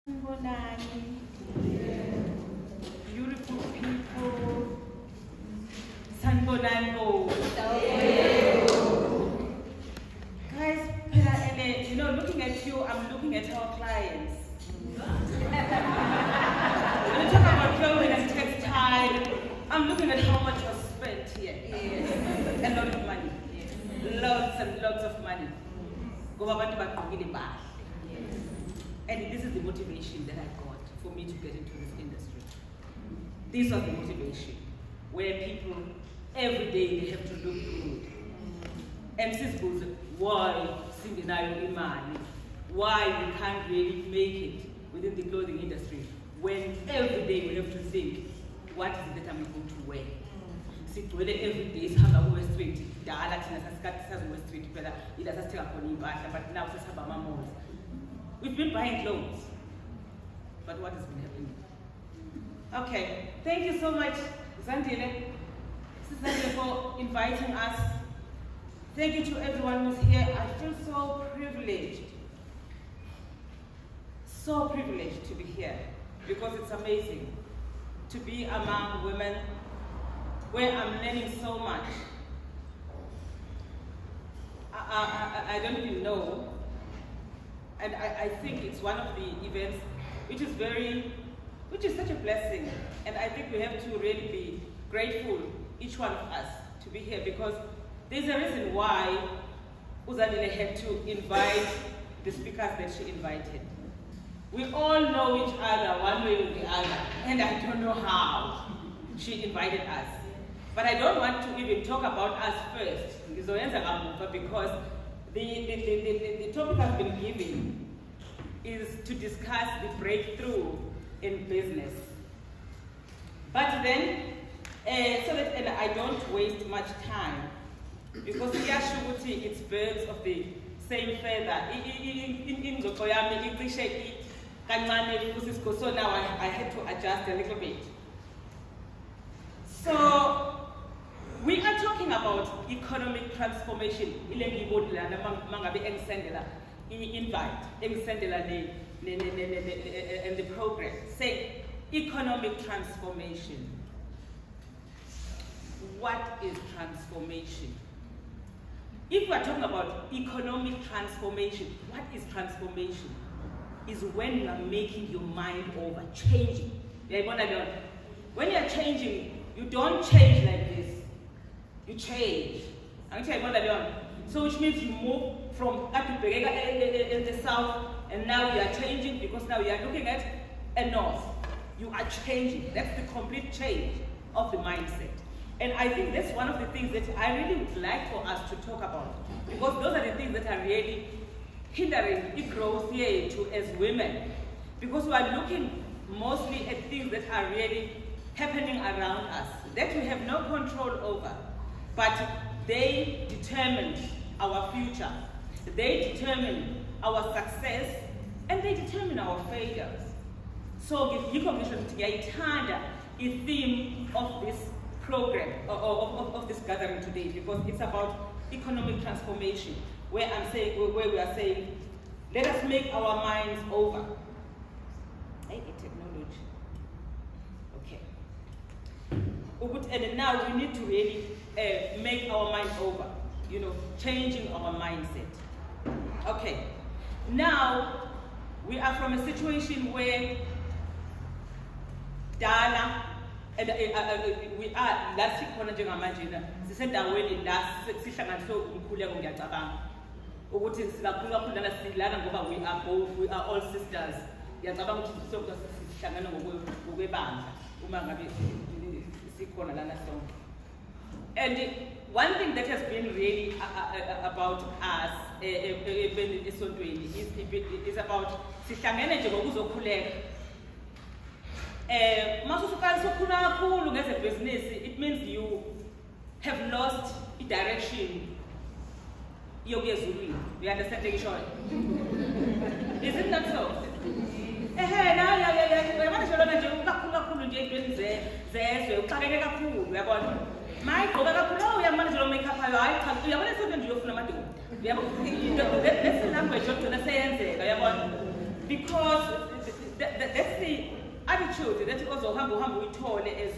Sanibonani. Beautiful people. Sanibonani. Guys, looking at you, I'm looking at our clients. When you talk about clothing and textile, I'm looking at how much was spent here. Yes. A lot of money. Yes. Lots and lots of money. Go back to back. And this is the motivation that I got for me to get into this industry. This was the motivation, where people, every day, they have to look good. And sis goes, why singenayo imali? Why we can't really make it within the clothing industry when every day we have to think, what is it that I'm going to wear? Sigcwele every day sihamba ku West Street, dala thina sasikhathi sazi West Street phela ila sasithenga khona impahla, but now sesihamba ama-malls. We've been buying clothes, but what has been happening? Okay, thank you so much, Zandile, for inviting us. Thank you to everyone who's here. I feel so privileged to be here, because it's amazing to be among women where I'm learning so much. I don't even know. And I think it's one of the events which is such a blessing. And I think we have to really be grateful, each one of us, to be here, because there's a reason why Uzandile had to invite the speakers that she invited. We all know each other one way or the other, and I don't know how she invited us. But I don't want to even talk about us first, because the topic I've been given is to discuss the breakthrough in business. But then, so that I don't waste much time, because Yashuguti, it's birds of the same feather. So now I had to adjust a little bit. So, we are talking about economic transformation. And the program. Say, economic transformation. What is transformation? If we are talking about economic transformation, what is transformation? Is when you are making your mind over, changing. When you are changing, you don't change like this. You change. So which means you move from in the south, and now you are changing, because now you are looking at a north. You are changing. That's the complete change of the mindset. And I think that's one of the things that I really would like for us to talk about, because those are the things that are really hindering the growth here too as women, because we are looking mostly at things that are really happening around us that we have no control over, but they determine our future, they determine our success, and they determine our failures. So the theme of this program, of this gathering today, because it's about economic transformation, where we are saying, let us make our minds over. Hey, technology. Okay. And now we need to really make our minds over, changing our mindset. Okay. Now, we are from a situation where Dana, and we are last corner njengamanje sisendaweni la sihlanganiswe umkhuleko ngiyacabanga ukuthi silakhulu kakhulu lana silana ngoba we are all sisters. Ngiyacabanga ukuthi sonke sihlangana ngokwebandla uma ngabe sikhona lana sonke. And one thing that has been really about us esontweni is about sihlangene nje ngokuzokhuleka. Business, it means you have lost the direction. You understand the story? Is it not so? Because attitude that ozohamba uyithole as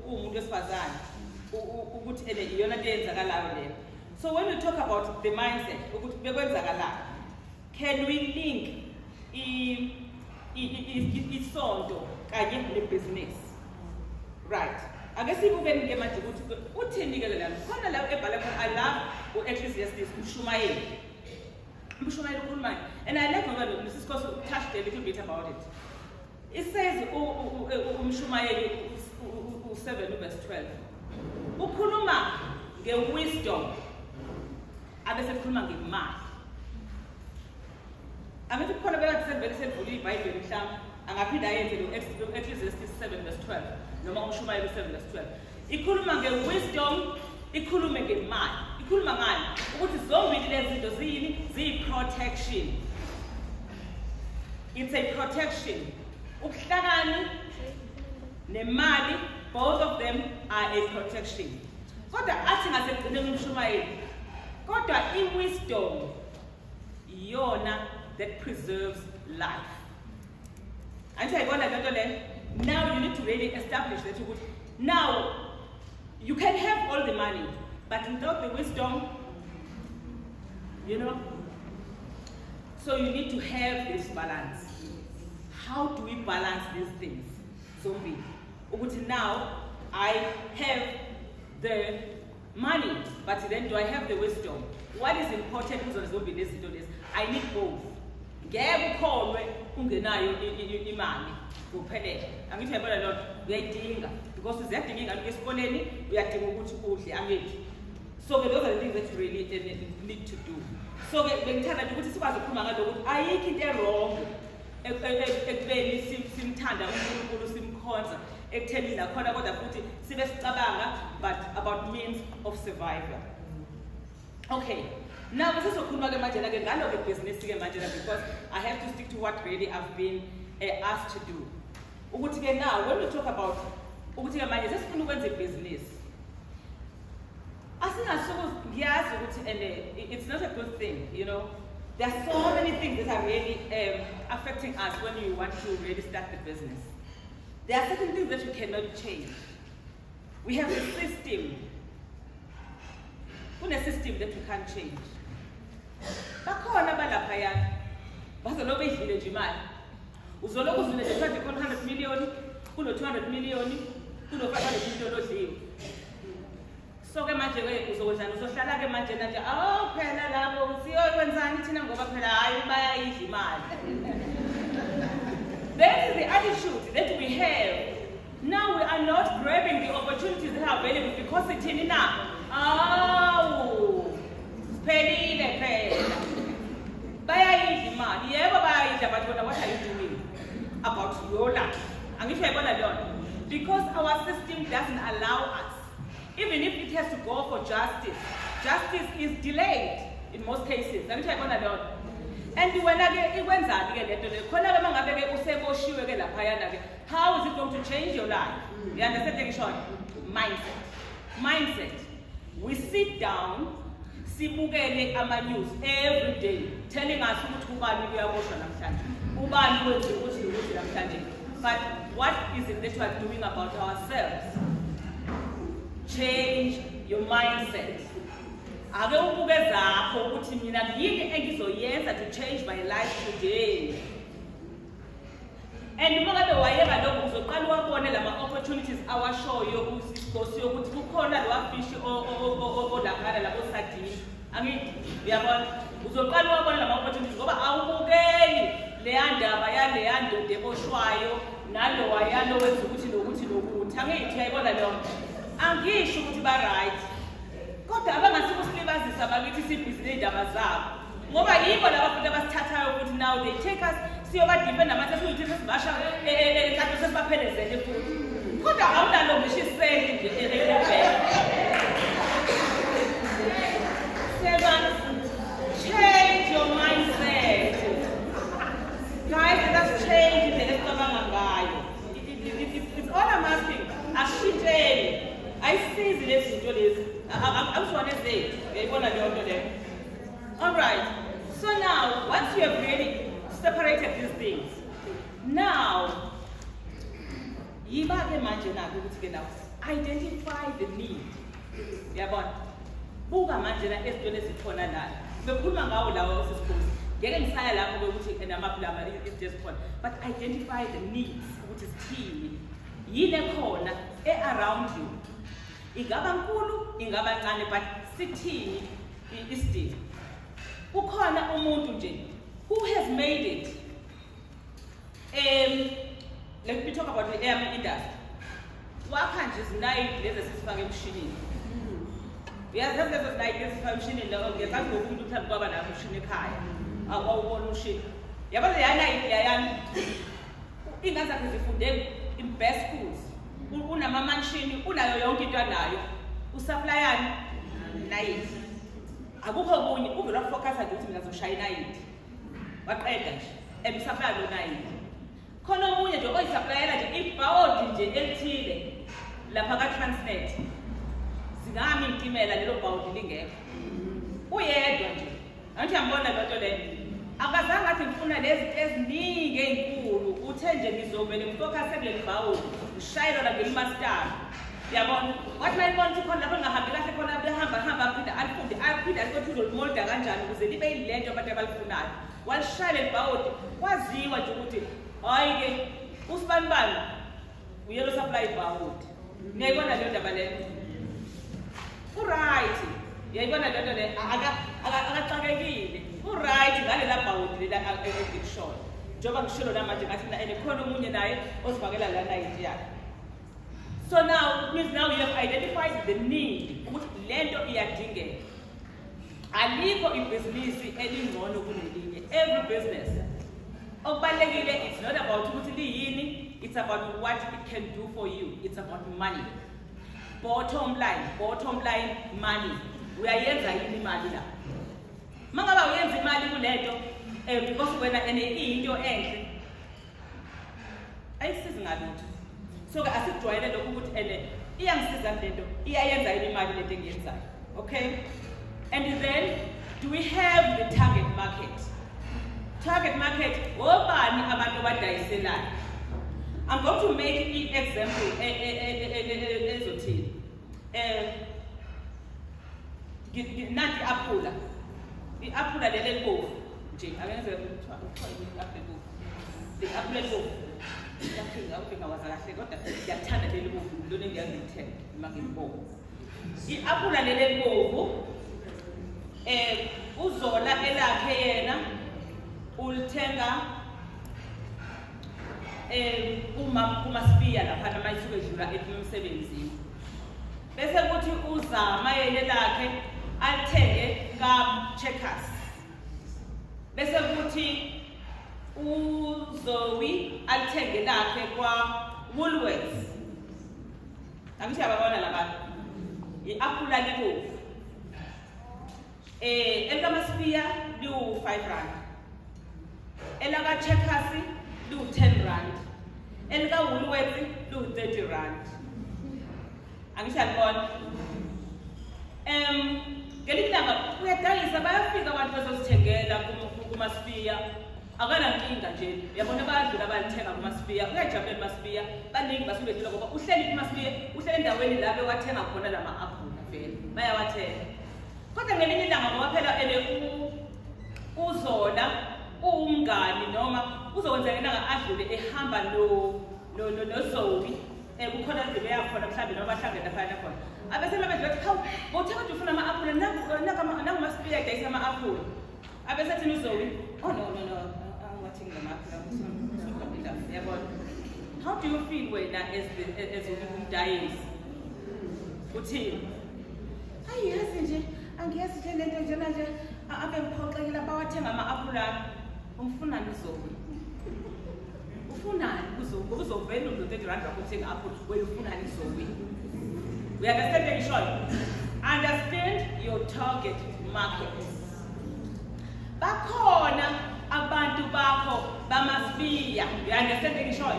umuntu wesifazane ukuthi ene iyona into eyenzakalayo leyo. So when we talk about the mindset ukuthi bekwenzakalayo, can we link isonto kanye nebusiness? Right. Ake sibukeni ke manje ukuthi uthini ke lana. Khona la ebhala khona I love u-Ecclesiastes uMshumayeli. UMshumayeli ukhuluma, and I like ngoba Mrs. Khosi touched a little bit about it. It says uMshumayeli 7 verse 12. Ukhuluma nge-wisdom, abese khuluma ngemali. Angithi khona bekathi sevula iBhayibheli mhlawumbe angaphinda ayenze lo-Ecclesiastes 7 verse 12 noma uMshumayeli 7 verse 12. Ikhuluma nge-wisdom, ikhulume ngemali. Ikhuluma ngani? Ukuthi zombili lezi zinto ziyini? Ziyi-protection. It's a protection. Ukuhlakani nemali, both of them are a protection. Kodwa athi ngasekugcineni uMshumayeli, kodwa i-wisdom iyona that preserves life. And now you need to really establish that now you can have all the money, but without the wisdom, so you need to have this balance. How do we balance these things? Zombie. Now I have the money, but then do I have the wisdom? What is important is I need both. Ngeke ukholwe ungenayo imali kuphelele. Angithi uyabona lo uyayidinga because ziyadinga ingane esikoleni, uyadinga ukuthi udle angithi. So those are the things that you really need to do. So bengithanda ukuthi sikwazi ukukhuluma ngalo ukuthi ayikho into wrong ekubeni simthanda uNkulunkulu simkhonza ekutheni la khona kodwa futhi sibe sicabanga but about means of survival. Okay. Now, this is a business because I have to stick to what really I've been asked to do. Now, when we talk about business, I think it's not a good thing, There are so many things that are really affecting us when you want to really start the business. There are certain things that you cannot change. We have a system. A system that you can't change. Bakhona balaphaya bazolobe idlile nje imali uzoloku uzile nje 100 million kuno 200 million kuno 500 million odliwe. So ke manje ke uzokwenzani uzohlala ke manje nje phela labo siyokwenzani thina ngoba phela hayi bayayidla imali. That is the attitude that we have. Now we are not grabbing the opportunities that are available because it's in now. Pelile phela. Bayayidla imali. Yebo bayayidla but what are you doing about your life? Angisho uyayibona lona. Because our system doesn't allow us. Even if it has to go for justice, justice is delayed in most cases. Angisho uyayibona lona. And wena ke ikwenzani ke lento le? Khona ke mangabe ke useboshiwe ke laphayana ke. How is it going to change your life? You understand the short? Mindset. We sit down, sibukele ama-news every day, telling us ukuthi ubani kuyaboshwa namhlanje, ubani wenze ukuthi namhlanje. But what is it that we are doing about ourselves? Change your mindset. Ake ubuke zakho ukuthi mina yini engizoyenza to change my life today. And mangabe wayeka lokho uzoqala wabone lama opportunities awashoyo uSigosi ukuthi kukhona lo fish olaphana labo sadini. Angithi uyabona uzoqala wabone lama opportunities ngoba awubukeli leya ndaba yaleya ndoda eboshwayo nalo wayalo wenza ukuthi nokuthi angithi uyayibona lo angisho ukuthi ba right kodwa abangasikusilibazisa bakithi sibhizi nezindaba zabo ngoba yibo laba futhi abasithathayo ukuthi now they take us siyobadiphe namathe siyithi sibasha ekade sesibaphelezele futhi kodwa awunalo ngisho iseli nje change your mindset. Guys, let's change the it's all I'm asking. I see this. I'm sure to say, all right. So now, once you have really separated these things, now Yiba-ke manje nakho ukuthi-ke nawo identify the need. Yabona? Buka manje na ezintweni ezikhona la. Bekhuluma ngawo lawo sisikhulu. Ngeke ngisaya lapho ukuthi namaplama is just khona. But identify the needs ukuthi sithini. Yile khona around you. Ingaba nkulu, ingaba ncane, but sithini isidingo. Ukhona umuntu nje who has made it. Let me talk about the air industry. Wakha nje izinayiti lezi esifaka emshinini. Uyazazi lezo zinayiti esifaka emshinini la ngeke ngokumuntu mhlawumbe kwaba nayo umshini ekhaya. Awubona umshini. Yabona yanayiti yayami. Ingane zakhe zifunde in best schools. Unama manshini, unayo yonke into anayo. Usupplierani nayiti. Akukho okunye uvela focus ukuthi mina ngizoshaya inayiti. Waqeda nje. Ebisupply lo nayiti. Khona omunye nje oyisupplyela nje ibhawodi nje elithile lapha ka Transnet. Zingami intimela lelo bhawodi lingekho. Uyedwa nje. Angithi uyambona lonto le. Akazange athi ngifuna lezi eziningi ezinkulu uthe nje ngizomele ngifocus kuleli bhawodi. Ngishayela la ngelimaster. Yabona? Wathi mayibona ukuthi khona lapho ngahambi kahle khona behamba aphinda alithi uzolmolda kanjani ukuze libe yilento abantu abalifunayo. Walishayela ibhawodi kwaziwa nje ukuthi hayi ke usibanibani uyelo supply ibhawodi. Ngiyayibona le ndaba le. Right. Yayibona le nto le akaxakekile. Right ngale la bhawodi lela ekushoyo. Njoba ngishilo la manje ngathi na khona omunye naye osifakela la nayiti yakhe. So now it means now you have identified the need. Ukuthi lento iyadingeka. Alikho ibhizinisi elingcono kunelinye. Every business. Okubalekile, it's not about ukuthi liyini, it's about what it can do for you. It's about money. Bottom line, money. Uyayenza yini imali la? Mangaba uyenza imali kulento because wena into enhle. Ayisizi ngalutho. So asikujwayele lokho ukuthi iyangisiza lento, iyayenza yini imali lento engiyenzayo. Okay? And then do we have the target market? Target market, obani abantu abadayiselayo. I'm going to make an example ezothini. Nathi aphula. Iaphula leli bovu nje akenze ukuthiwa iapple. Le apple bovu. Ngiyaphinga ukufika waza kahle kodwa ngiyathanda leli bovu lona engiyangithenga mangibonga. Iaphula leli bovu uzola elakhe yena ulithenga uma spiya lapha mayisuke edlula emsebenzini. Bese kuthi uzama yena lakhe alithenge ka Checkers. Bese kuthi uZoe alithenge lakhe kwa Woolworths. Angithi ababona lapha. Iaphula libovu. ElikaMaspiya liwu 5 rand. Elaka Checkers liwu 10 rand. Elika Woolworths liwu 30 rand. Angithi alibona. Ngelilanga uyadayisa bayafika abantu bezosithengela kuMaspiya. Akanankinga nje. Uyabona bayadlula balithenga kuMaspiya. Uyajabulela kuMaspiya. Baningi basuke bedlula ngoba uhleli kuMaspiya, uhleli endaweni lapho wathenga khona lama aphula vele. Bayawathenga. Kodwa ngelinye ilanga ngoba phela uZola umngani noma uzokwenza ngenanga adlule ehamba noZoe kukhona indlela yakhona mhlambe noma bahlangene lapha khona. Abese mabedla bathi hawu ngothenga nje ufuna ama-aphula naku Maspiya idayisa ama-aphula. Abese thina uZoe oh no angiwathengi lama-aphula yabona. How do you feel wena as umdayisi? Uthini? Ayiyazi nje angiyazi nje lento nje manje abe ngiphoxekile bawathenga ama-aphula. Umfunani uZoe? Ufunani uZoe? Uzovela ulo-30 rand wakho uthenga aphula wena ufunani uZoe? We understand the issue. Understand your target market. Bakhona abantu bakho bamaSpiya. You understand the issue?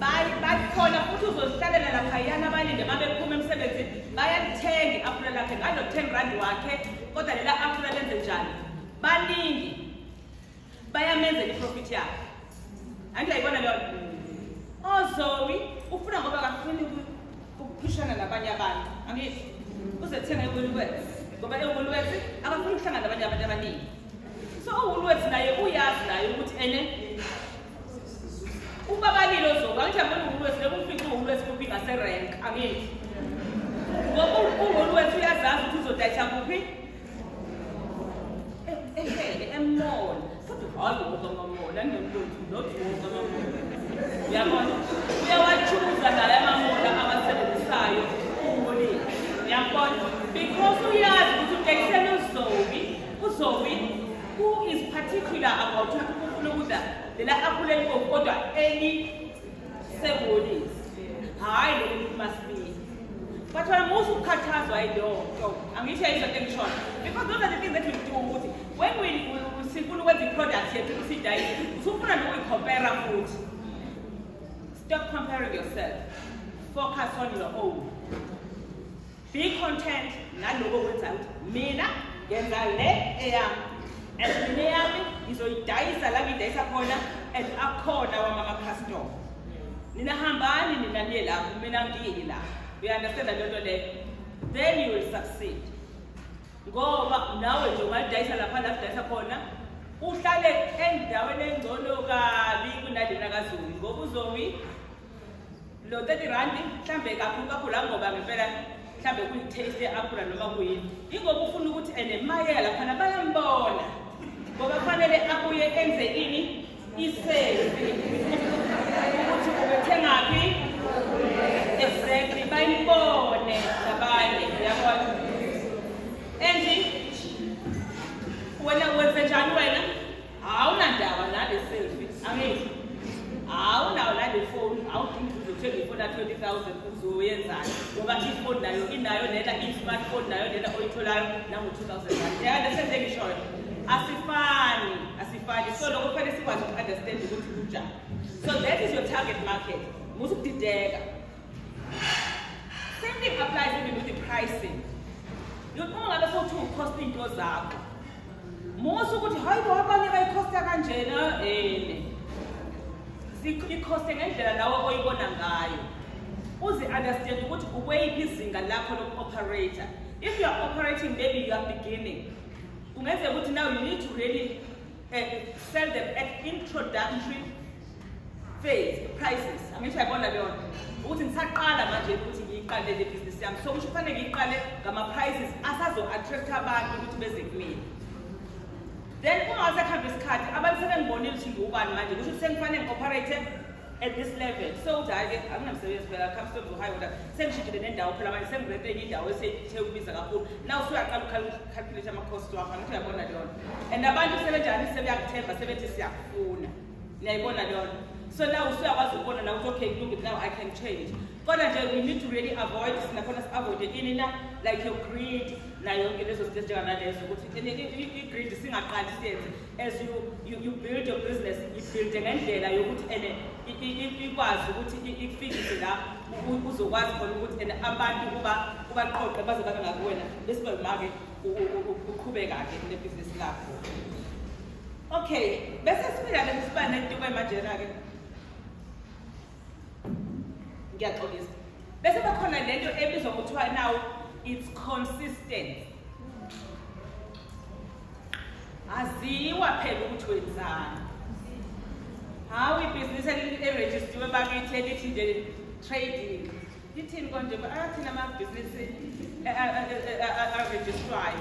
Bakhona futhi uzohlalela lapha yana abalinde mabephuma emsebenzini bayalithenga iapula lakhe ngalo 10 rand wakhe kodwa lela apula lenze njani? Baningi bayamenzela iprofit yakhe. Angithi ayibona leyo Zoe, ufuna ngoba akafuni ukuphishana nabanye abantu. Angithi uzothenga eWoolworths. Ngoba eWoolworths akafuni ukuhlangana nabanye abantu abaningi. So uWoolworths naye uyazi naye ukuthi ubabalile Zola, angithi yabona uWoolworths lekufika uWoolworths kuphi ngase-rank, angithi. Ngoba uWoolworths uyazazi ukuthi uzodayisa kuphi? Emall. Futhi hayi ngoba ngamall, anginomntwana not ngoba ngamall. Uyabona? Uyawachuza naye amamall abasebenzisayo uwolile. Uyabona? Because uyazi ukuthi udayisela uZoe who is particular about ukufuna ukudla lela apple elibomvu kodwa elisebonisi. Hayi lo must be. But when most ukhathazwa yilonto, angisho izinto engishoyo. Because those are the things that we do ukuthi when we sifuna ukwenza i-product yethu usidayise, usufuna nokuyicompare futhi. Stop comparing yourself. Focus on your own. Be content naloko wenza ukuthi mina ngenza le eyami. And mina yami ngizoyidayisa la ngidayisa khona and akhona wama-customer. Nina hambani nina niye lapho mina ngiyini la. You understand that then you will succeed. Ngoba nawe nje ungadayisa lapha la udayisa khona uhlale endaweni engcono kabi kunalena kaZulu ngoba uZoe lo 30 rand mhlambe kakhulu ngoba ngempela mhlambe kuyi-taste ye-apula noma kuyini. Ingoba ufuna ukuthi mayela laphana bayambona ngoba kufanele abuye enze ini iselfie ukuthi ubethengaphi exactly bayibone nabanye uyabona. Angie wena wenze njani wena? Awunandaba nale selfie angithi awunawo nale phone awudingi uzothenga ifoni ka-20,000 uzoyenzani ngoba ifoni nayo inayo nela i-smartphone nayo nela oyitholayo nango-2,000. Understand engishoyo? Asifani. So lokho kufanele sikwazi uku-understand ukuthi kunjani. So that is your target market. Musu ukudideka. Same thing applies even with the pricing. Uma ngabe sokuthi ucost into zakho. Musu ukuthi hayi bo abanye bayikhosta kanjena ikhoste ngendlela nawe oyibona ngayo. Uzi understand ukuthi ukweyiphi izinga lakho loku-operator. If you are operating, maybe you are beginning. Kungenzeka ukuthi now you need to really sell them at introductory phase prices. Angisho yabona leyo ukuthi ngisaqala manje ukuthi ngiyiqale le business yami. So kusho kufanele ngiyiqale ngama-prices asazo-attract abantu ukuthi beze kumina. Then uma wasekhamba isikhathi abantu sebengibonile ukuthi ngubani manje kusho ukuthi sengifanele ngi-operate at this level. So uthi hayi-ke anginamsebenzi phela customers high order sengishintshile nendawo phela manje sengirente enye indawo esethe ukubiza kakhulu. Now usuyaqala ucalculate ama-cost wakho angithi uyabona leyo. And abantu sebenjani sebeyakuthemba sebethi siyakufuna. Niyayibona leyo. So now usuyakwazi ukubona na ukuthi okay look now I can change. Kodwa nje we need to really avoid sinakhona si-avoide ini na like your greed nayo yonke lezo zinto ezinjenganalezo ukuthi i-greed singaqali siyenze as you build your business i-build ngendlela yokuthi ikwazi ukuthi ikufikise la uzokwazi khona ukuthi abantu ubaqoqe baze babe ngakuwena bese bema-ke uqhubeka-ke nebhizinisi lakho. Okay, bese sibuyale siba nento kwemanjena-ke ngiyaxolisa. Bese bakhona lento ebizwa ngokuthiwa now it's consistent. Aziwa phela ukuthi wenzani. Hawu ibhizinisi erejistiwe bakithi elithi nje trading. Lithini konje athina amabhizinisi arejistrwayo.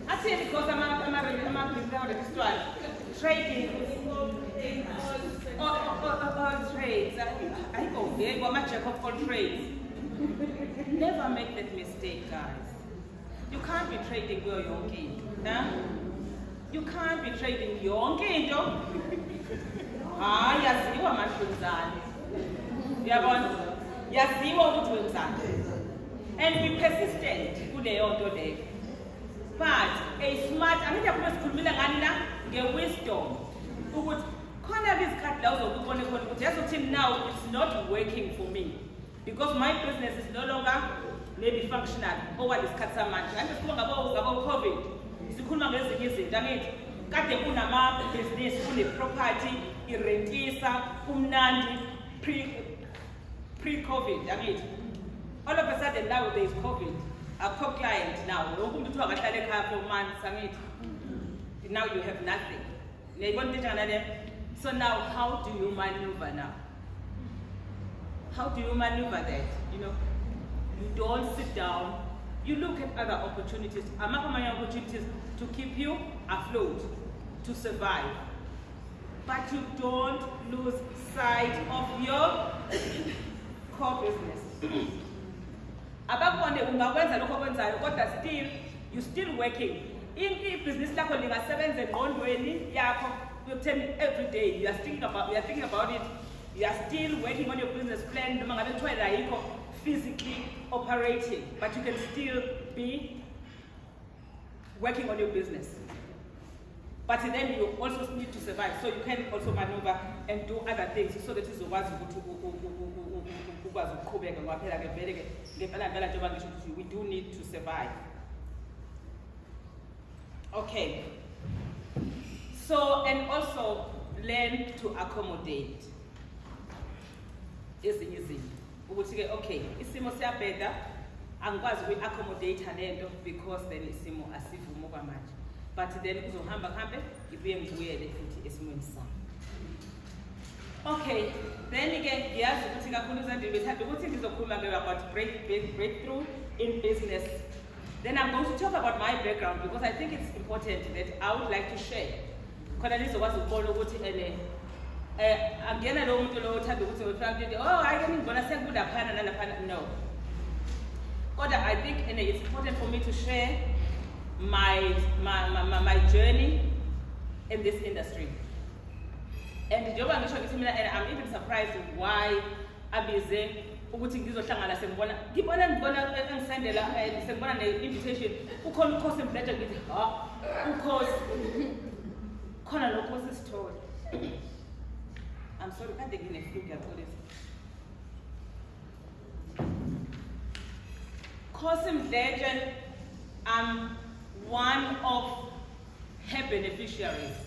Athini because amabhizinisi arejistrwayo. Trading. All trades. I go big. I'm a jack of all trades. Never make that mistake, guys. You can't be trading your young kid. You can't be trading young kid. Yaziwa mashunzani. Yabona? Yaziwa ukuthi wenzani. And be persistent kuleyo nto leyo. But a smart, angithi yakhona sikhulumile ngani la nge-wisdom. Ukuthi khona izikhathi la uzokubona khona ukuthi yazothi now it's not working for me because my business is no longer maybe functional okwalesikhathi samanje. Kanti sikhuluma ngabo-COVID sikhuluma ngezinye izinto angithi kade kunamabhizinisi kune-property irentisa kumnandi pre-COVID, I mean, all of a sudden now there is COVID. A co-client now, for months, I mean, now you have nothing. So now, how do you maneuver now? How do you maneuver that? You know, you don't sit down. You look at other opportunities. Opportunities to keep you afloat, to survive. But you don't lose sight of your core business. You're still working. In business, every day. You are thinking about it. You are still working on your business plan. Physically operating, but you can still be working on your business. But then you also need to survive, so you can also maneuver and do other things so that it's the ones we do need to survive. Okay. So, and also learn to accommodate. Is easy. Okay, isimo siyabheda angikwazi uku-accommodate lento because then isimo asivumo kwamanje. But then uzohamba ibuye ngibuyele futhi esimweni sami. Okay, then again ngiyazi ukuthi kakhulu izandile bethanda ukuthi ngizokhuluma about breakthrough in business. Then I'm going to talk about my background because I think it's important that I would like to share. Khona nizokwazi ukubona ukuthi angena lo muntu lo uthanda ukuthi no. Kodwa I think it's important for me to share my journey in this industry. And njengoba ngisho ngithi mina, and I'm even surprised why abize ukuthi ngizohlangana ngibona engisendela sengibona ne-invitation ukhona ukhosi embletsha ngithi ukhosi khona lo khosi story. I'm sorry, can't take in a few this. Cosm Legend, I'm one of her beneficiaries.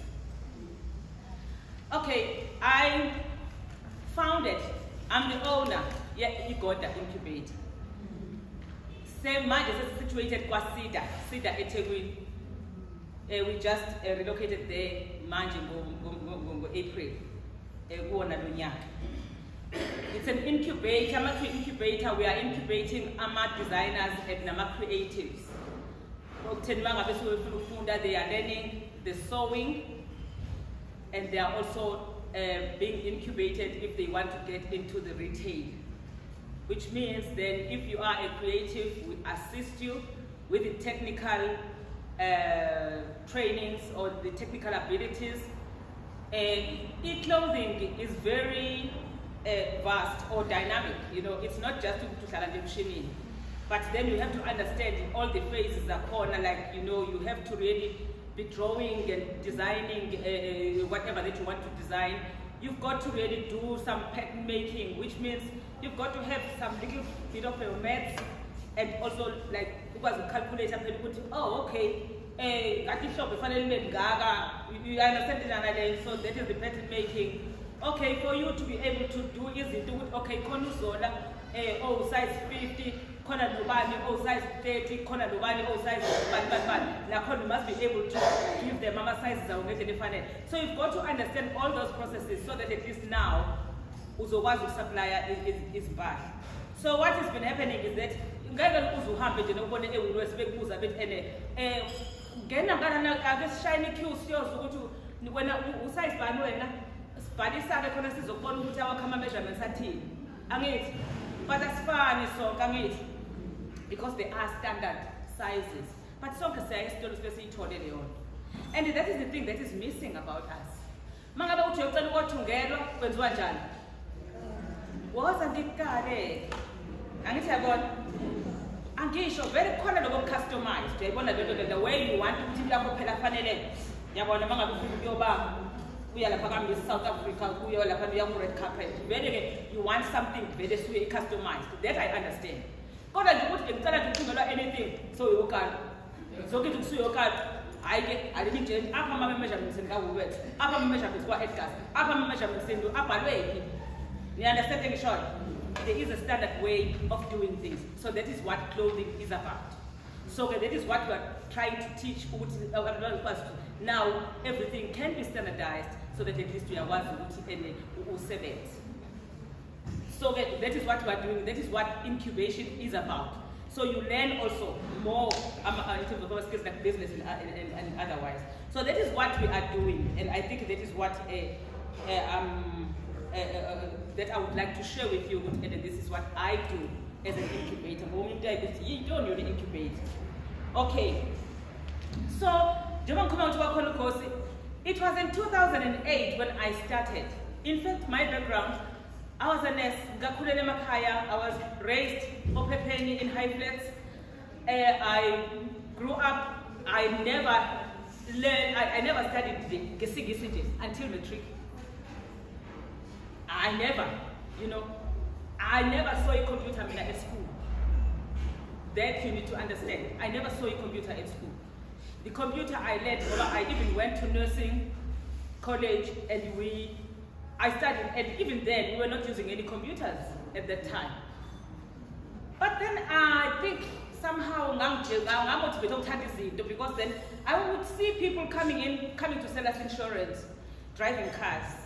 Okay, I founded, I'm the owner, you got the incubator. Same mind is situated kwa Sida Etegui. We just relocated there, April. It's an incubator, we are incubating AMA designers and AMA creatives. They are learning the sewing and they are also being incubated if they want to get into the retail. Which means then if you are a creative, we assist you with the technical trainings or the technical abilities. And e-clothing is very vast or dynamic. You know, it's not just to machine, but then you have to understand all the phases are corner. Like, you know, you have to really be drawing and designing whatever that you want to design. You've got to really do some pattern making, which means you've got to have some little bit of your maths and also like it was a calculator. Oh, okay. You understand it, so that is the pattern making. Okay, for you to be able to do it, okay, Zola, size 50, size 30, size you must be able to give them mama sizes. So you've got to understand all those processes so that at least now, Uzowazu supplier is back. So what has been happening is that shiny cues when size sibhalisake khona sizokubona ukuthi awakama measurements athini angithi but asifani sonke angithi because they are standard sizes but sonke siyayisitolo sesiyithole leyo. And that is the thing that is missing about us. Mangabe uthi uyocela ukuthungelwa kwenziwa njani woza ngikale angithi yabona angisho very khona lokho customized uyayibona the way you want ukuthi lakho phela fanele yabona mangabe ufuna ukuyoba South Africa, red carpet. You want something very sweet, customized. That I understand. Because you put anything, so you can. So you can. I didn't change. Upper measurements in our words. Upper measurements were headcast. Upper measurements in the upper way. You understand in short? There is a standard way of doing things. So that is what clothing is about. So that is what we are trying to teach. Now everything can be standardized so that at least we are one seven. So that is what we are doing. That is what incubation is about. So you learn also more in terms of our skills like business and otherwise. So that is what we are doing, and I think that is what that I would like to share with you, and this is what I do as an incubator. You don't really incubate. Okay. So it was in 2008 when I started. In fact, my background, I was a nurse. I was raised in high flats. I grew up. I never learned. I never studied the until matric. I never saw a computer at school. That you need to understand. I never saw a computer at school. The computer I learned, I even went to nursing college, and I studied, and even then we were not using any computers at that time. But then I think somehow I'm motivated because then I would see people coming to sell us insurance, driving cars.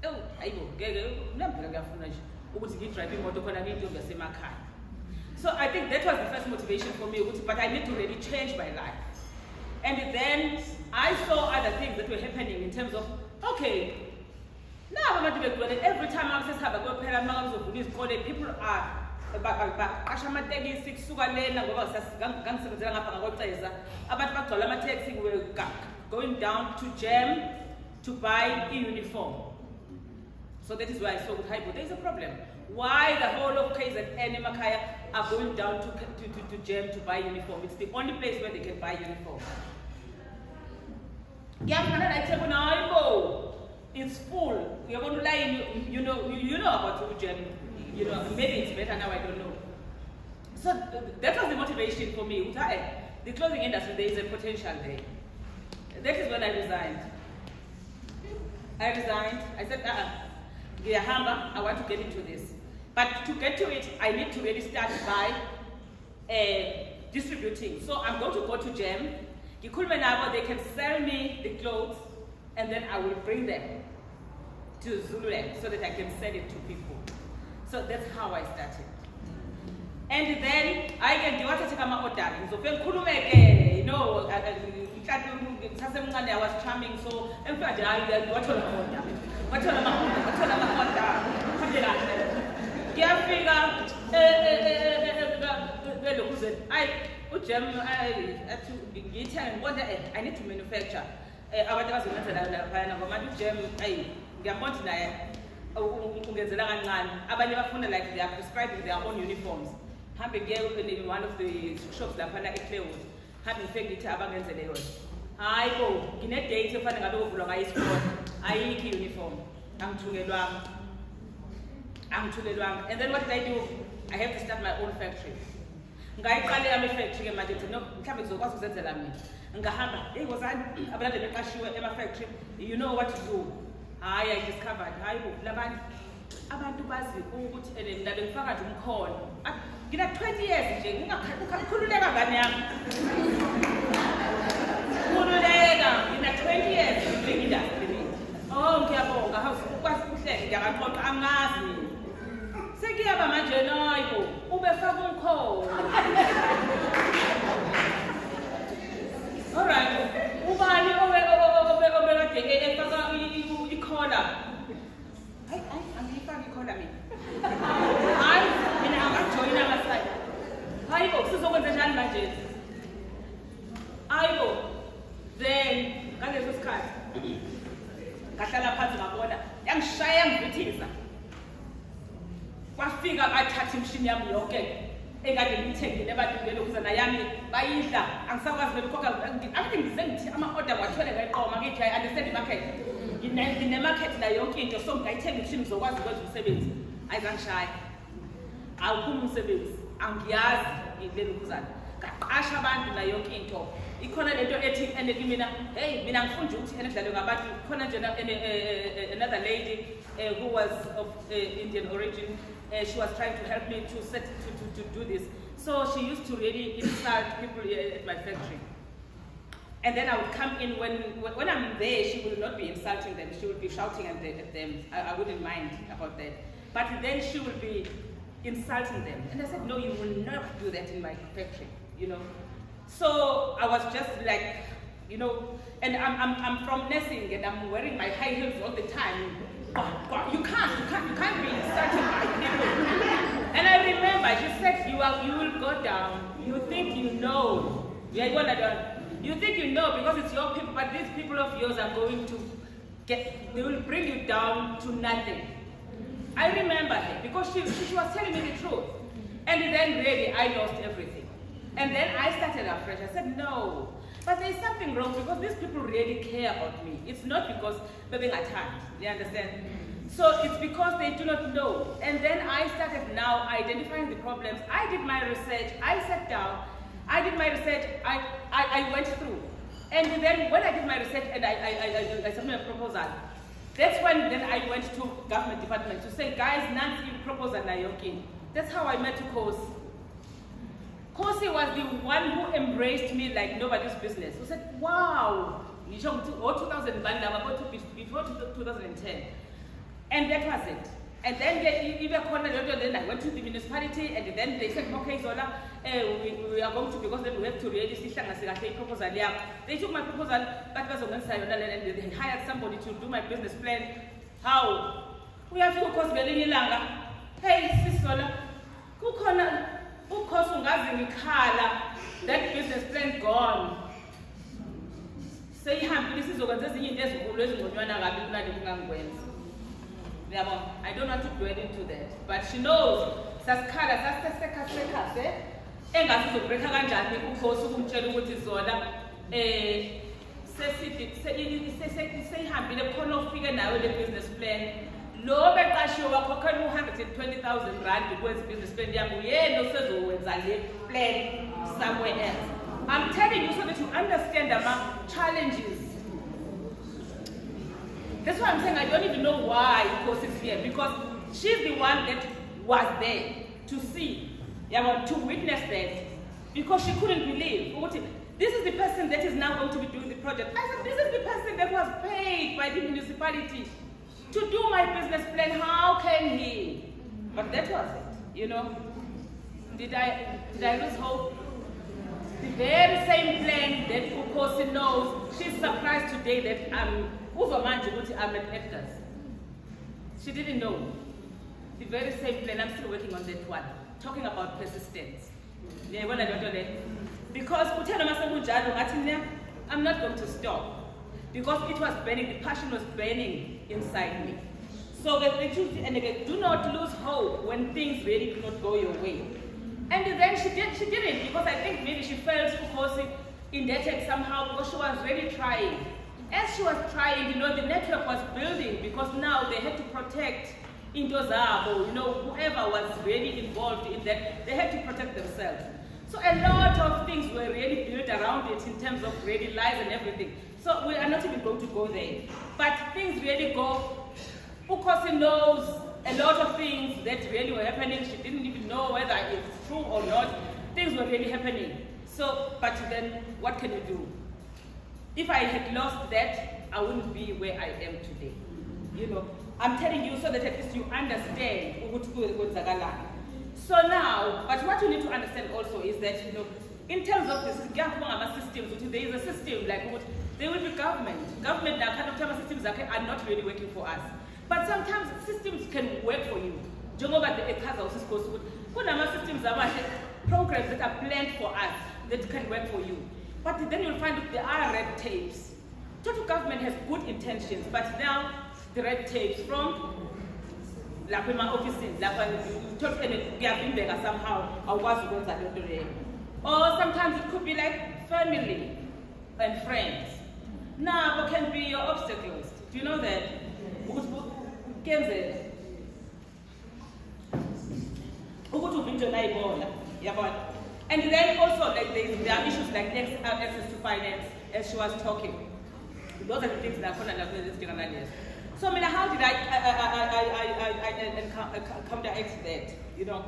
Oh, so I think that was the first motivation for me, but I need to really change my life. And then I saw other things that were happening in terms of, okay, now every time I say people are going down to Gem to buy a uniform. So that is why I saw with Haibo, there is a problem. Why the whole of KZN and Makaya are going down to Gem to buy uniform? It's the only place where they can buy uniform. It's full. You're going to lie. You know about Gem. Maybe it's better now. I don't know. So that was the motivation for me. The clothing industry, there is a potential there. That is when I resigned. I said, I want to get into this. But to get to it, I need to really start by distributing. So I'm going to go to Gem. They can sell me the clothes, and then I will bring them to Zululand so that I can sell it to people. So that's how I started. And then I can do what I take my order. So I was charming, so in fact I need to manufacture. Like they are prescribing their own uniforms. In one of the shops that are closed, having faked I go, in a day to find another high school. I eat uniform. I'm to the wrong. And then what did I do? I have to start my own factory. I am a factory and my no cabbage or what's that I mean. It was about the cashew in my factory. You know what to do. I discovered I will about to pass the boot and then the father to call. You know, 20 years, you couldn't in 20 years, you bring it up. Oh, Kiabo, house was said, I told Amazing. Say, Kiaba, my journal, Uber call. All right, Ubani over you call her. I'm calling me. I'm joining our side. I go, so over the budget. I go. Then, I was cut. Katala parts of my border. Young shy and British. What figure I touch him, Shinyam, okay? I got a meeting, never did look at Miami, Baisa, and some of the coca. I think I'm an order what I call Maggie. I understand the market. In the market, I okay to some I tell him so what's going to savings. I can shy. I'll come savings. And Giaz in Lenuzan. Shabangu na yokinto. ikhona lento ethi and mina hey mina ngifunda ukuthi enedlalo ngabantu khona nje another lady who was of Indian origin. She was trying to help me to do this. So she used to really insult people at my factory. And then I would come in when I'm there, she will not be insulting them. She would be shouting at them. I wouldn't mind about that. But then she would be insulting them. And I said, no, you will not do that in my factory, you know. So I was just like, you know, and I'm from nursing and I'm wearing my high heels all the time. God, you can't be insulting my people. And I remember she said, you will go down. You think you know. You think you know because it's your people, but these people of yours are going to they will bring you down to nothing. I remember her because she was telling me the truth. And then really I lost everything. And then I started afresh. I said, no, but there's something wrong because these people really care about me. It's not because they're being attacked, you understand? So it's because they do not know. And then I started now identifying the problems. I did my research, I sat down, I did my research, I went through. And then when I did my research and I submitted a proposal, that's when then I went to government department to say, guys, Nancy proposal Nayoki. That's how I met Kosi. Kosi was the one who embraced me like nobody's business. Who said, wow, before 2010. And that was it. And then then I went to the municipality and then they said, okay, Zola, we are going to, because then we have to really see proposal. They took my proposal, but was on side and they hired somebody to do my business plan. How? We have to cost very longer. Hey, Sis Zola, that business plan gone. Say, this is I don't want to dwell into that, but she knows business plan. Lo beqashiwe wakhokhela 120,000 rand because business plan yami yena osezowenza le plan somewhere else. I'm telling you so that you understand the challenges. That's why I'm saying I don't even know why Kosi is here, because she's the one that was there to see, to witness that, because she couldn't believe. This is the person that is now going to be doing the project. I said, this is the person that was paid by the municipality to do my business plan. How can he? But that was it, you know. Did I lose hope? The very same plan that Kosi knows, she's surprised today that I'm at actors. She didn't know. The very same plan, I'm still working on that one. Talking about persistence. Because I'm not going to stop. Because it was burning, the passion was burning inside me. So and again, do not lose hope when things really do not go your way. And then she didn't, because I think maybe she felt Kosi indebted somehow because she was really trying. As she was trying, you know, the network was building because now they had to protect Indozabo, you know, whoever was really involved in that, they had to protect themselves. So a lot of things were really built around it in terms of really lies and everything. So we are not even going to go there. But things really go, Ukosi knows a lot of things that really were happening. She didn't even know whether it's true or not. Things were really happening. So, but then what can you do? If I had lost that, I wouldn't be where I am today. You know, I'm telling you so that at least you understand. So now, but what you need to understand also is that, you know, in terms of the systems, there is a system like there will be government. Government systems are not really working for us. But sometimes systems can work for you. Systems are programs that are planned for us that can work for you. But then you'll find that there are red tapes. Total government has good intentions, but now the red tapes from my offices, somehow, or sometimes it could be like family and friends. Now, what can be your obstacles? Do you know that? And then also like there are issues like access to finance, as she was talking. Those are the things that I found in this. So I mean, how did I counteract that? You know,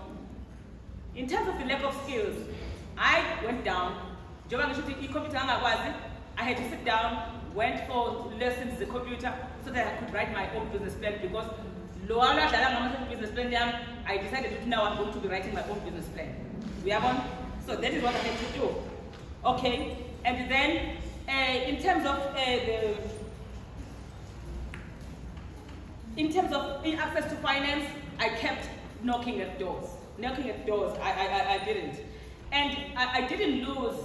in terms of the lack of skills, I went down. I had to sit down, went for lessons in the computer so that I could write my own business plan, because business plan, I decided that now I'm going to be writing my own business plan. We are on. So that is what I had to do. Okay, and then in terms of access to finance, I kept knocking at doors. I didn't. And I didn't lose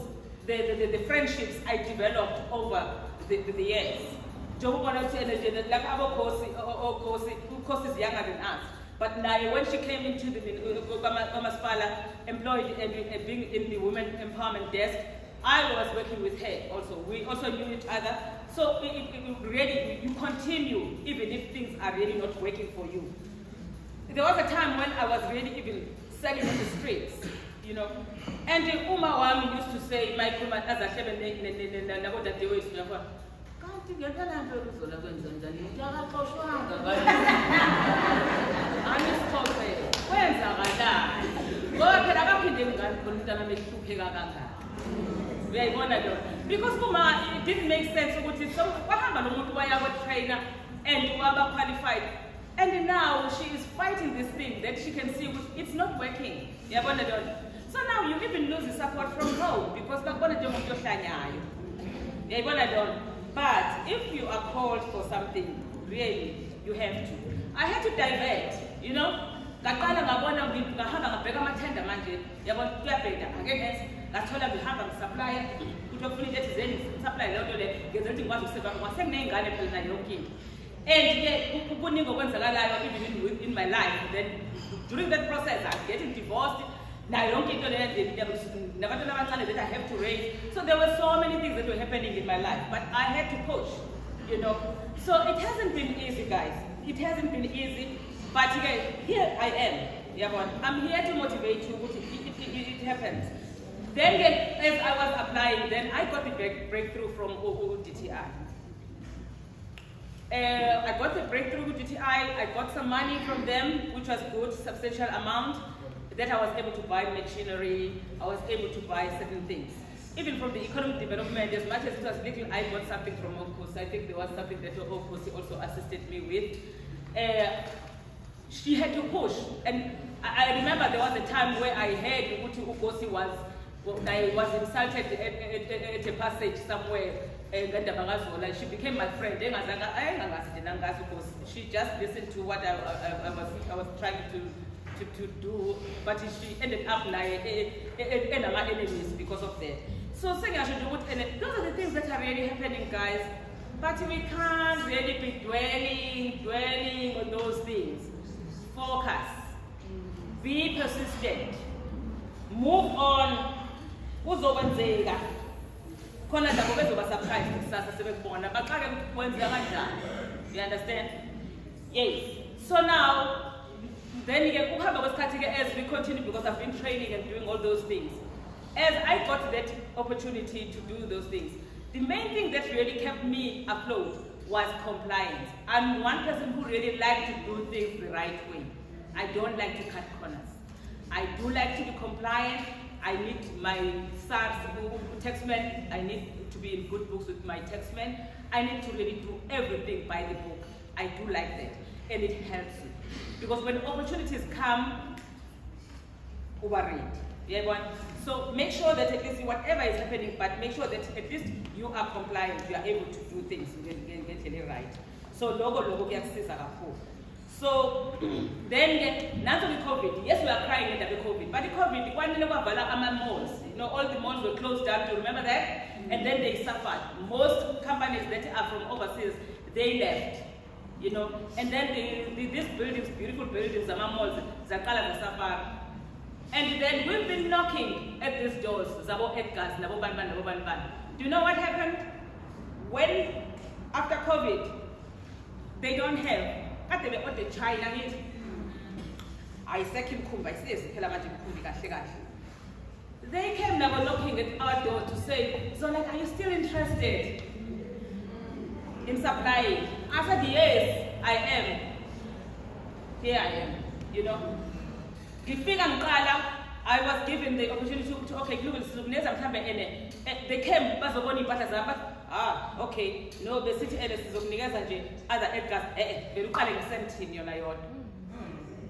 the friendships I developed over the years. Like our course is younger than us. But now when she came into the Spala, employed and being in the women empowerment desk, I was working with her also. We also knew each other. So it really, you continue even if things are really not working for you. There was a time when I was really even selling on the streets, you know. And Uma Wami used to say, my Kuma as a because Kuma, it didn't make sense. So what happened to trainer and qualified? And now she is fighting this thing that she can see it's not working. So now you even lose the support from home because but if you are called for something, really, you have to. I had to divert, you know. And even in my life, then during that process, I'm getting divorced. Now I don't get never that I have to raise. So there were so many things that were happening in my life, but I had to push, you know. So it hasn't been easy, guys. It hasn't been easy, but here I am. I'm here to motivate you. It happens. Then as I was applying, then I got the breakthrough from OODTI. I got the breakthrough with DTI, I got some money from them, which was good, substantial amount, that I was able to buy machinery, I was able to buy certain things. Even from the economic development, as much as it was little, I got something from Okosi. I think there was something that Okosi also assisted me with. She had to push, and I remember there was a time where I heard Okosi I was insulted at a passage somewhere. Zola. She became my friend. She just listened to what I was trying to do, but she ended up like my enemies because of that. So those are the things that are really happening, guys. But we can't really be dwelling on those things. Focus. Be persistent. Move on. You understand? Yes. So now, then as we continue, because I've been training and doing all those things. As I got that opportunity to do those things, the main thing that really kept me afloat was compliance. I'm one person who really likes to do things the right way. I don't like to cut corners. I do like to be compliant. I need my SARS taxman. I need to be in good books with my taxman. I need to really do everything by the book. I do like that, and it helps me because when opportunities come, overread. So make sure that at least whatever is happening, but make sure that at least you are compliant. You are able to do things get it right. So logo So then now with COVID, yes, we are crying under the COVID, but the COVID, malls, all the malls were closed down. Do you remember that? And then they suffered. Most companies that are from overseas, they left. And then these buildings, beautiful buildings, malls, Zakala suffer. And then we've been knocking at these doors, Zabo Edgar's, Nabo Ban. Do you know what happened? When after COVID, they don't have. What the China is, I second Kumba says, They came now knocking at our door to say, Zola, are you still interested in supplying? I said, yes, I am. Here I am, you know. I was given the opportunity to okay, they came, okay, no, the city editors is other Edgar's,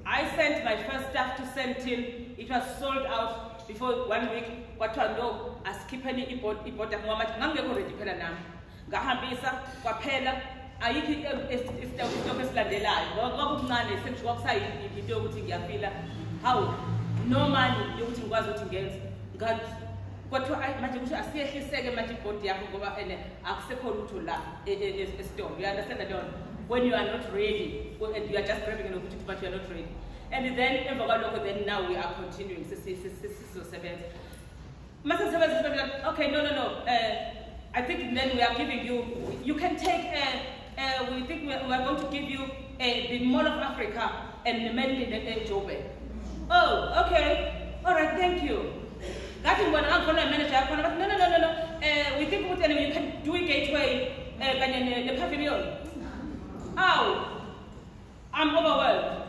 I sent my first staff to Sentinel. It was sold out before 1 week. What I know, as keeping import of Mamma, already Pelanam. Gahambisa, Papella, I eat it is the Landela. Website, you do with Yafila. How? No money, you was what against God. What I imagine, I see a second magic body and accept to laugh a storm. You understand that? When you are not ready, and you are just grabbing an opportunity, but you are not ready. And then, then now we are continuing. 6 or 7. Okay, no. I think then we are giving you can take, we think we are going to give you the Mall of Africa and mainly the Jobe. Oh, okay. All right, thank you. That is when I'm going to manage. No. We think you can do a gateway, the pavilion. Oh, I'm overwhelmed.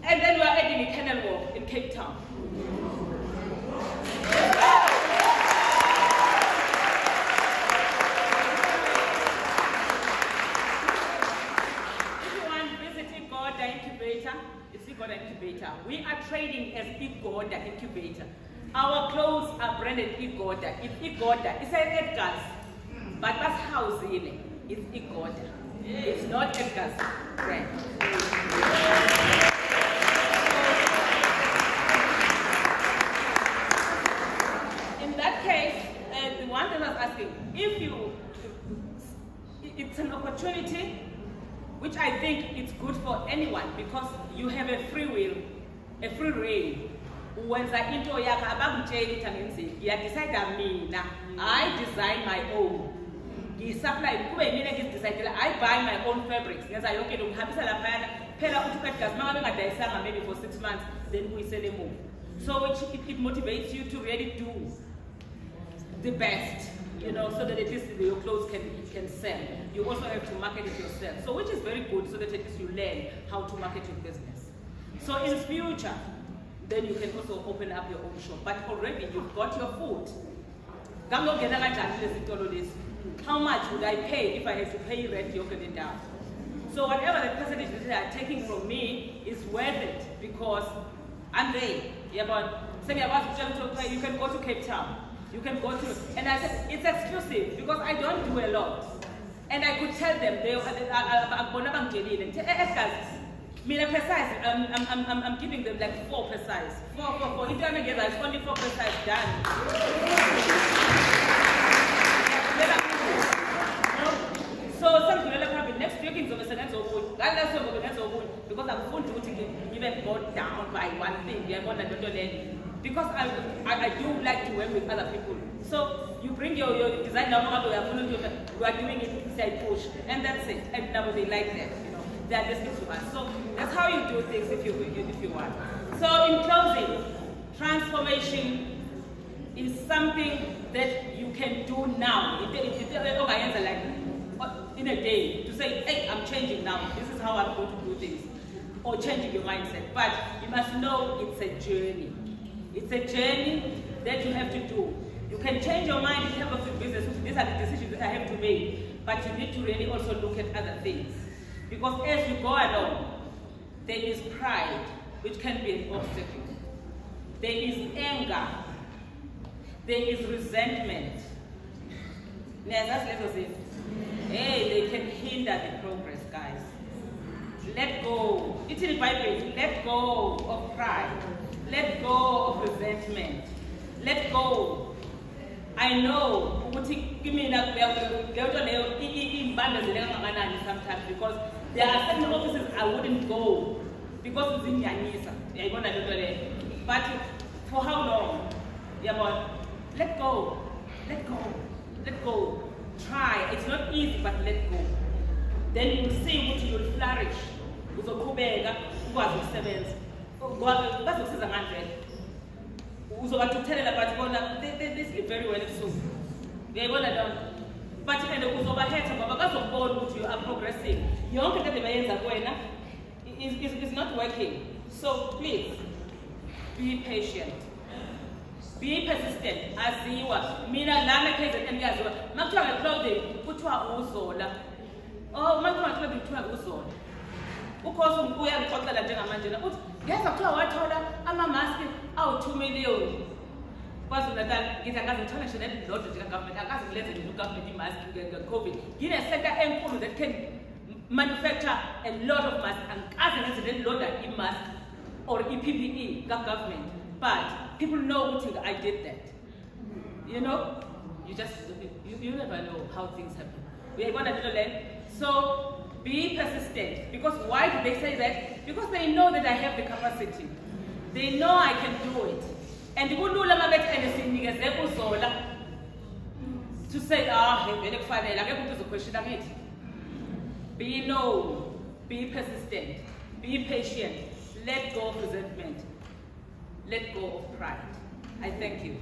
And then we are adding a canal walk in Cape Town. If you want to visit Igoda Incubator, it's Igoda Incubator. We are trading as Igoda Incubator. Our clothes are branded Igoda. It's Igoda. It's an Edgar's. But that's house in it. It's Igoda. It's not Edgar's brand. In that case, the one that I was asking, it's an opportunity which I think it's good for anyone because you have a free will, a free reign. When I into I design my own. Supply, I buy my own fabrics. Yes, I okay to maybe for 6 months, then we sell a move. So it motivates you to really do the best, you know, so that at least your clothes can sell. You also have to market it yourself. So which is very good so that at least you learn how to market your business. So in the future, then you can also open up your own shop. But already you've got your food. How much would I pay if I had to pay rent yokeling down? So whatever the percentage that they are taking from me is worth it because I'm there. Yeah, but you can go to Cape Town. You can go to, and I said, it's exclusive because I don't do a lot. And I could tell them, I'm giving them like 4 precise. For intermediate, it's only 4 precise done. So something will happen next week in because I'm going to even go down by one thing. Because I do like to work with other people. So you bring your design down, you are doing it, say push, and that's it. And now they like that, you know. They are listening to us. So that's how you do things if you want. So in closing, transformation is something that you can do now. In a day, to say, hey, I'm changing now. This is how I'm going to do things. Or changing your mindset. But you must know it's a journey. It's a journey that you have to do. You can change your mind in terms of your business. These are the decisions that I have to make. But you need to really also look at other things. Because as you go along, there is pride, which can be an obstacle. There is anger. There is resentment. Hey, they can hinder the progress, guys. Let go. It's in the Bible. Let go of pride. Let go of resentment. Let go. I know. Give me sometimes because there are certain offices I wouldn't go because it's in Yanisa. But for how long? Yeah, but let go. Let go. Let go. Try. It's not easy, but let go. Then you will see what you will flourish. uzobathuthelela but bona they sleep very well ebusuku. Uyayibona lona? But and uzobahetha ngoba bazobona ukuthi you are progressing. Yonke into ebeyenza kuwena is not working. So please be patient. Be persistent. Aziwa. Mina lana KZN yaziwa. Makuthiwa nge-clothing kuthiwa uZola. Oh, makuthiwa nge-clothing kuthiwa uZola. Ukhosi uyangixoxela njengamanje na uthi ngeza kuthiwa wathola ama-maski awu-2 million. KwaZulu-Natal ngithi angaze ngithole ngisho nelilodwa nje ka-government, angaze ngilenzele nje u-government i-maski nge-COVID. Ngine-sector enkulu that can manufacture a lot of masks. Angaze ngenze nelilodwa i-mask or i-PPE ka-government. But people know what I did that. You know? You never know how things happen. We are gonna do that. So be persistent. Because why do they say that? Because they know that I have the capacity. They know I can do it. And kulula mabethu enesinikeze uZola to say, vele kufanele akekho umuntu uzoquestiona ngithi. Be known, be persistent, be patient, let go of resentment. Let go of pride. I thank you.